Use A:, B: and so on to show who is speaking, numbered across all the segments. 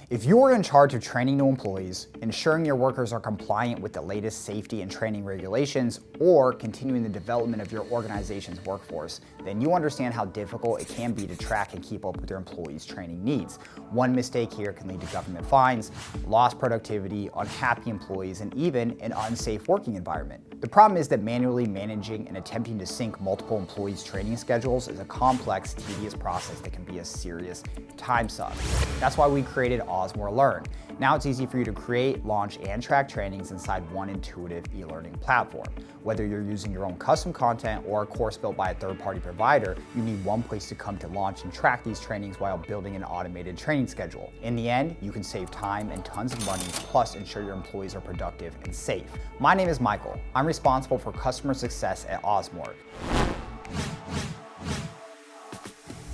A: If you're in charge of training new employees, ensuring your workers are compliant with the latest safety and training regulations, or continuing the development of your organization's workforce, then you understand how difficult it can be to track and keep up with your employees' training needs. One mistake here can lead to government fines, lost productivity, unhappy employees, and even an unsafe working environment. The problem is that manually managing and attempting to sync multiple employees' training schedules is a complex, tedious process that can be a serious time suck. That's why we created Auzmor Learn. Now it's easy for you to create, launch, and track trainings inside one intuitive e-learning platform. Whether you're using your own custom content or a course built by a third-party provider, you need one place to come to launch and track these trainings while building an automated training schedule. In the end, you can save time and tons of money, plus ensure your employees are productive and safe. My name is Michael. I'm responsible for customer success at Auzmor.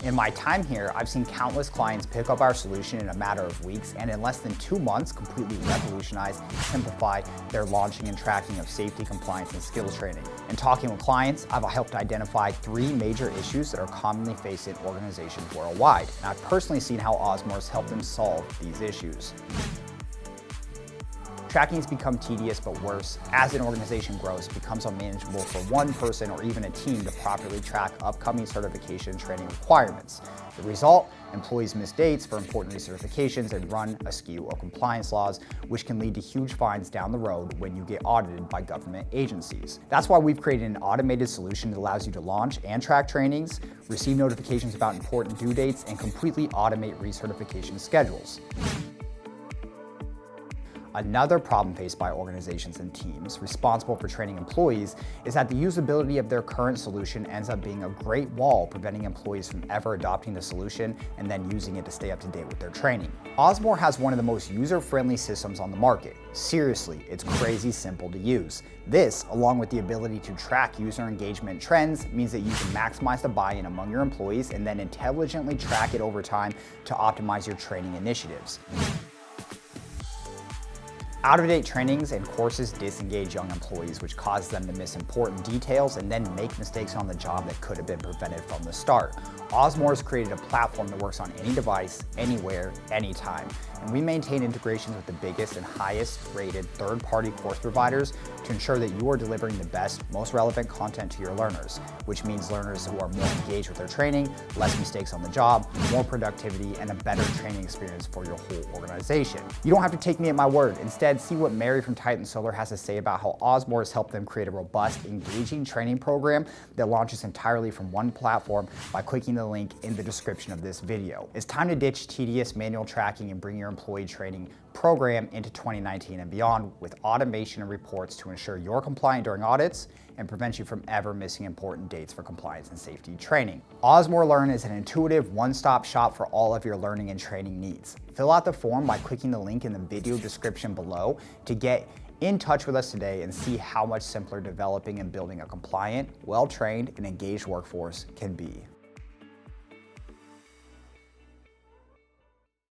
A: In my time here, I've seen countless clients pick up our solution in a matter of weeks and in less than 2 months completely revolutionize and simplify their launching and tracking of safety, compliance, and skills training. In talking with clients, I've helped identify 3 major issues that are commonly faced in organizations worldwide, and I've personally seen how Auzmor has helped them solve these issues. Tracking has become tedious, but worse. As an organization grows, it becomes unmanageable for one person or even a team to properly track upcoming certification and training requirements. The result? Employees miss dates for important recertifications and run askew of compliance laws, which can lead to huge fines down the road when you get audited by government agencies. That's why we've created an automated solution that allows you to launch and track trainings, receive notifications about important due dates, and completely automate recertification schedules. Another problem faced by organizations and teams responsible for training employees is that the usability of their current solution ends up being a great wall preventing employees from ever adopting the solution and then using it to stay up to date with their training. Auzmor has one of the most user-friendly systems on the market. Seriously, it's crazy simple to use. This, along with the ability to track user engagement trends, means that you can maximize the buy-in among your employees and then intelligently track it over time to optimize your training initiatives. Out-of-date trainings and courses disengage young employees, which causes them to miss important details and then make mistakes on the job that could have been prevented from the start. Auzmor has created a platform that works on any device, anywhere, anytime, and we maintain integrations with the biggest and highest rated third-party course providers to ensure that you are delivering the best, most relevant content to your learners, which means learners who are more engaged with their training, less mistakes on the job, more productivity, and a better training experience for your whole organization. You don't have to take me at my word. Instead, see what Mary from Titan Solar has to say about how Auzmor has helped them create a robust, engaging training program that launches entirely from one platform by clicking the link in the description of this video. It's time to ditch tedious manual tracking and bring your employee training program into 2019 and beyond with automation and reports to ensure you're compliant during audits and prevent you from ever missing important dates for compliance and safety training. Auzmor Learn is an intuitive one-stop shop for all of your learning and training needs. Fill out the form by clicking the link in the video description below to get in touch with us today and see how much simpler developing and building a compliant, well-trained, and engaged workforce can be.